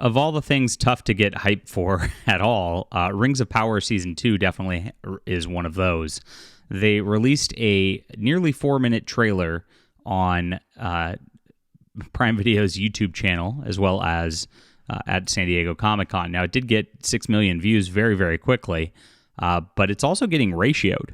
of all the things tough to get hype for at all, Rings of Power Season 2 definitely is one of those. They released a nearly 4-minute trailer on Prime Video's YouTube channel, as well as at San Diego Comic-Con. Now, it did get 6 million views very, very quickly, but it's also getting ratioed.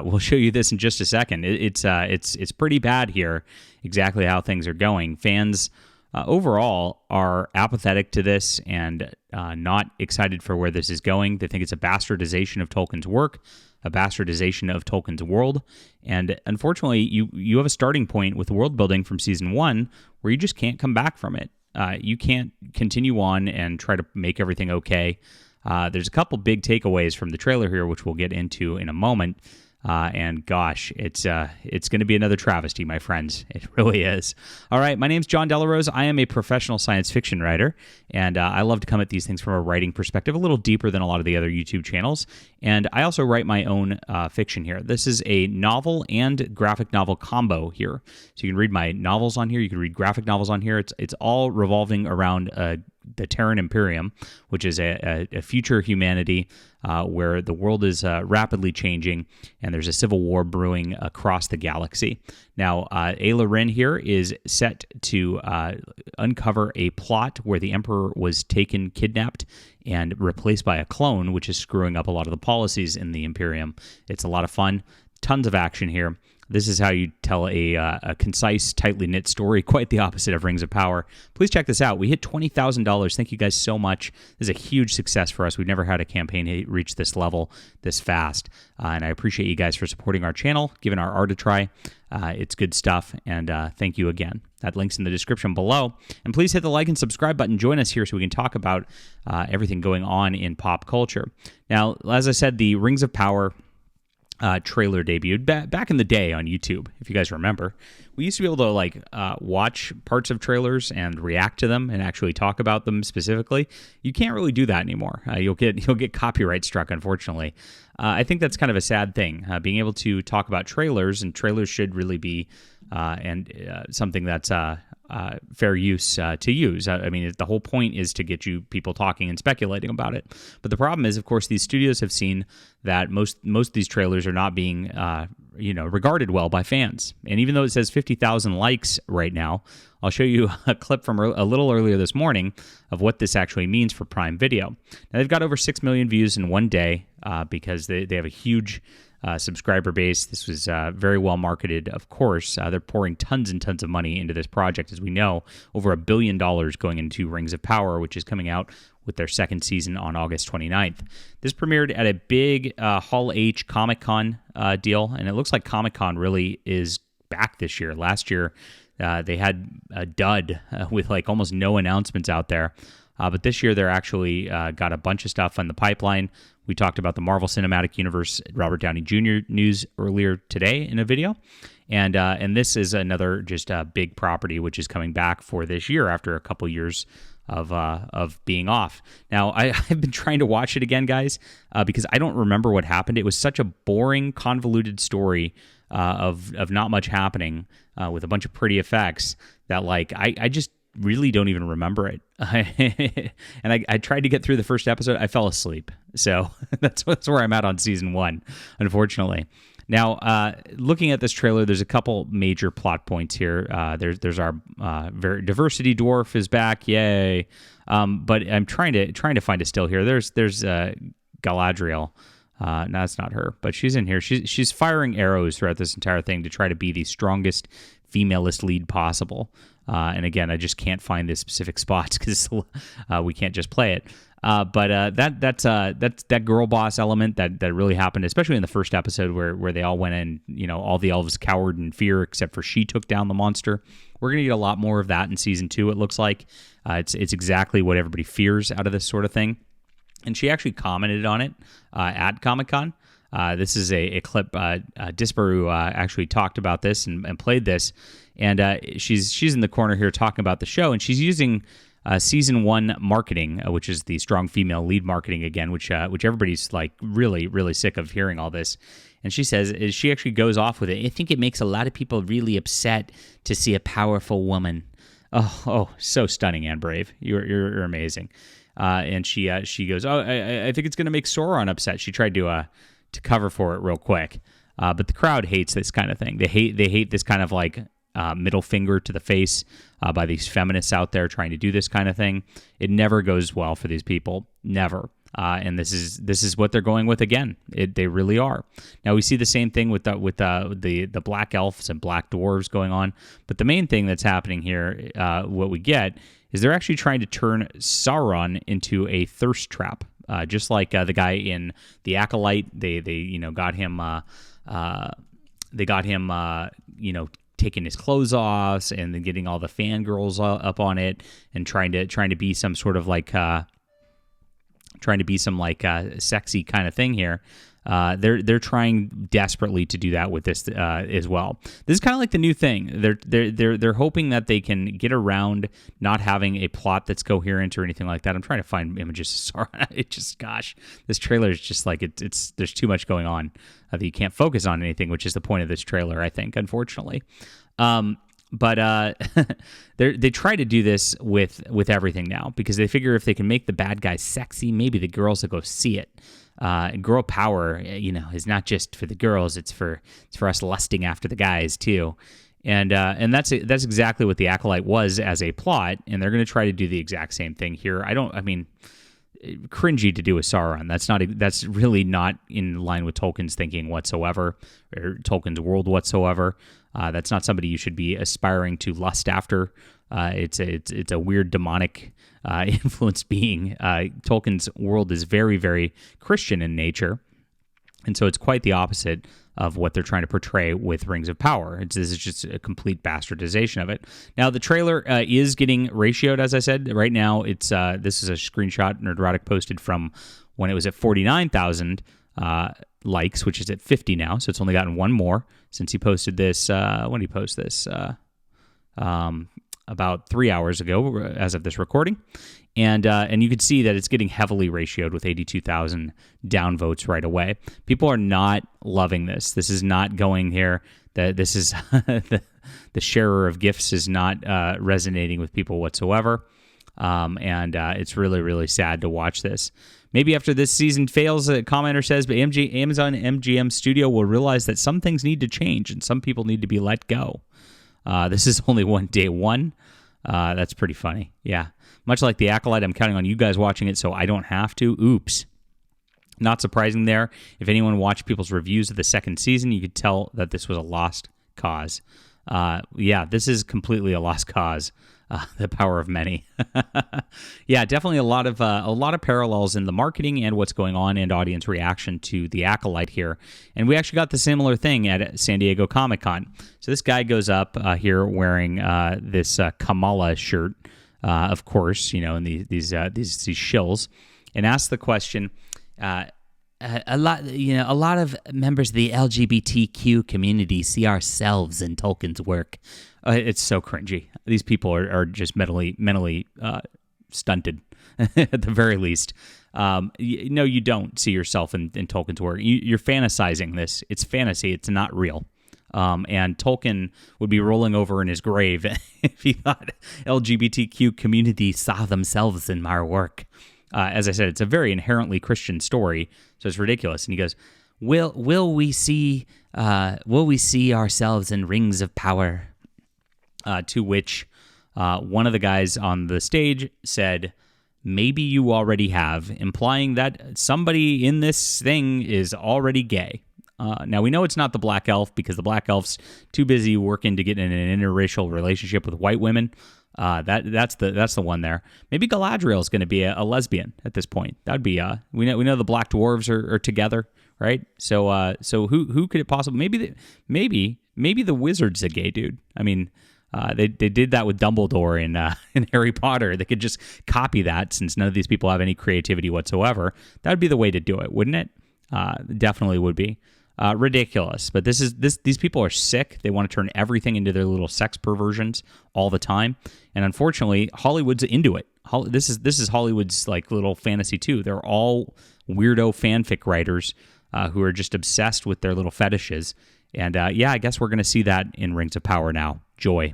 We'll show you this in just a second. It's pretty bad here, exactly how things are going. Fans overall are apathetic to this and not excited for where this is going. They think it's a bastardization of Tolkien's work, a bastardization of Tolkien's world, and unfortunately, you have a starting point with world building from Season 1 where you just can't come back from it. You can't continue on and try to make everything okay. There's a couple big takeaways from the trailer here, which we'll get into in a moment. And gosh, it's going to be another travesty, my friends. It really is. All right, my name's John Delarose. I am a professional science fiction writer, and I love to come at these things from a writing perspective, a little deeper than a lot of the other YouTube channels. And I also write my own fiction here. This is a novel and graphic novel combo here. So you can read my novels on here. You can read graphic novels on here. It's all revolving around the Terran Imperium, which is a future humanity where the world is rapidly changing and there's a civil war brewing across the galaxy. Now, Ayla Rin here is set to uncover a plot where the Emperor was kidnapped, and replaced by a clone, which is screwing up a lot of the policies in the Imperium. It's a lot of fun. Tons of action here. This is how you tell a concise, tightly knit story, quite the opposite of Rings of Power. Please check this out. We hit $20,000. Thank you guys so much. This is a huge success for us. We've never had a campaign reach this level this fast, and I appreciate you guys for supporting our channel, giving our art a try. It's good stuff, and thank you again. That link's in the description below. And please hit the like and subscribe button. Join us here so we can talk about everything going on in pop culture. Now, as I said, the Rings of Power trailer debuted back in the day on YouTube. If you guys remember, we used to be able to watch parts of trailers and react to them and actually talk about them specifically. You can't really do that anymore. You'll get copyright struck, unfortunately. I think that's kind of a sad thing. Being able to talk about trailers, and trailers should really be something that's fair use to use. I mean, the whole point is to get you people talking and speculating about it. But the problem is, of course, these studios have seen that most of these trailers are not being regarded well by fans. And even though it says 50,000 likes right now, I'll show you a clip from a little earlier this morning of what this actually means for Prime Video. Now, they've got over 6 million views in one day because they have a huge subscriber base. This was very well marketed, of course. They're pouring tons and tons of money into this project, as we know, over $1 billion going into Rings of Power, which is coming out with their second season on August 29th. This premiered at a big Hall H Comic-Con deal, and it looks like Comic-Con really is back this year. Last year, they had a dud with almost no announcements out there. But this year, they're actually got a bunch of stuff on the pipeline. We talked about the Marvel Cinematic Universe Robert Downey Jr. news earlier today in a video. And this is another just big property which is coming back for this year after a couple years of being off. Now, I've been trying to watch it again, guys, because I don't remember what happened. It was such a boring, convoluted story of not much happening with a bunch of pretty effects that I just really don't even remember it. And I tried to get through the first episode. I fell asleep. So that's where I'm at on season 1, unfortunately. Now, looking at this trailer, there's a couple major plot points here. There's our very diversity dwarf is back, yay! But I'm trying to find a still here. There's Galadriel. No, that's not her, but she's in here. She's firing arrows throughout this entire thing to try to be the strongest femalist lead possible. And again, I just can't find the specific spots because we can't just play it. But that's that girl boss element that really happened, especially in the first episode where they all went in. All the elves cowered in fear except for she took down the monster. We're gonna get a lot more of that in season 2. It looks like it's exactly what everybody fears out of this sort of thing. And she actually commented on it at Comic-Con. This is a clip. Disparu actually talked about this and played this. And she's in the corner here talking about the show, and she's using season 1 marketing, which is the strong female lead marketing again, which everybody's really, really sick of hearing all this. And she says, she actually goes off with it. I think it makes a lot of people really upset to see a powerful woman. So stunning and brave. You're amazing. And she goes, oh, I think it's going to make Sauron upset. She tried to cover for it real quick. But the crowd hates this kind of thing. They hate this kind of like middle finger to the face by these feminists out there trying to do this kind of thing. It never goes well for these people. Never. And this is what they're going with again. They really are. Now we see the same thing with the black elves and black dwarves going on. But the main thing that's happening here, what we get, is they're actually trying to turn Sauron into a thirst trap. Just like the guy in The Acolyte, they got him. They got him, taking his clothes off and then getting all the fangirls up on it and trying to be some sort of like sexy kind of thing here. They're trying desperately to do that with this as well. This is kind of like the new thing. They're hoping that they can get around not having a plot that's coherent or anything like that. I'm trying to find images of Sauron. It just, gosh, this trailer is just like it's there's too much going on that you can't focus on anything, which is the point of this trailer, I think, unfortunately. But they try to do this with everything now because they figure if they can make the bad guys sexy, maybe the girls will go see it. Girl power, is not just for the girls; it's for us lusting after the guys too. And that's exactly what the Acolyte was as a plot, and they're going to try to do the exact same thing here. Cringy to do with Sauron. That's really not in line with Tolkien's thinking whatsoever, or Tolkien's world whatsoever. That's not somebody you should be aspiring to lust after. It's a weird demonic influenced being. Tolkien's world is very, very Christian in nature, and so it's quite the opposite of what they're trying to portray with Rings of Power. This is just a complete bastardization of it. Now, the trailer is getting ratioed, as I said. Right now, it's this is a screenshot Nerdrotic posted from when it was at 49,000 likes, which is at 50 now, so it's only gotten one more since he posted this. When did he post this? About 3 hours ago, as of this recording. And you can see that it's getting heavily ratioed with 82,000 downvotes right away. People are not loving this. This is not going here. This is the sharer of gifts is not resonating with people whatsoever. And it's really, really sad to watch this. Maybe after this season fails, a commenter says, but Amazon MGM Studio will realize that some things need to change and some people need to be let go. This is only day one. That's pretty funny. Yeah. Much like The Acolyte, I'm counting on you guys watching it so I don't have to. Oops. Not surprising there. If anyone watched people's reviews of the second season, you could tell that this was a lost cause. Yeah, this is completely a lost cause. The power of many. Yeah, definitely a lot of parallels in the marketing and what's going on and audience reaction to The Acolyte here. And we actually got the similar thing at San Diego Comic-Con. So this guy goes up here wearing this Kamala shirt, of course, and these shills, and asks the question. A lot of members of the LGBTQ community see ourselves in Tolkien's work. It's so cringy. These people are just mentally stunted, at the very least. No, you don't see yourself in Tolkien's work. You're fantasizing this. It's fantasy. It's not real. And Tolkien would be rolling over in his grave if he thought LGBTQ community saw themselves in our work. As I said, it's a very inherently Christian story, so it's ridiculous. And he goes, "Will we see ourselves in Rings of Power?" To which one of the guys on the stage said, "Maybe you already have," implying that somebody in this thing is already gay. Now, we know it's not the Black Elf because the Black Elf's too busy working to get in an interracial relationship with white women. That's the one there. Maybe Galadriel is going to be a lesbian at this point. That'd be we know the Black Dwarves are together, right? So who could it possibly? Maybe the Wizard's a gay dude. I mean, they did that with Dumbledore in Harry Potter. They could just copy that since none of these people have any creativity whatsoever. That would be the way to do it, wouldn't it? Definitely would be. Ridiculous, but these people are sick. They want to turn everything into their little sex perversions all the time, and unfortunately, Hollywood's into it. This is Hollywood's like little fantasy too. They're all weirdo fanfic writers who are just obsessed with their little fetishes, and yeah, I guess we're going to see that in Rings of Power now. Joy.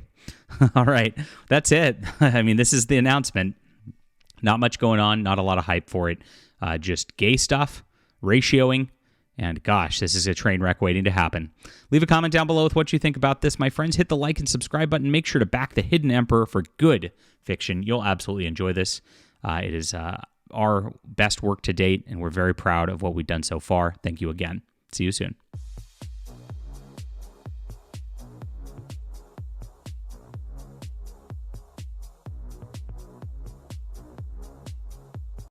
All right, that's it. I mean, this is the announcement. Not much going on, not a lot of hype for it. Just gay stuff, ratioing, and gosh, this is a train wreck waiting to happen. Leave a comment down below with what you think about this, my friends. Hit the like and subscribe button. Make sure to back The Hidden Emperor for good fiction. You'll absolutely enjoy this. It is our best work to date, and we're very proud of what we've done so far. Thank you again. See you soon.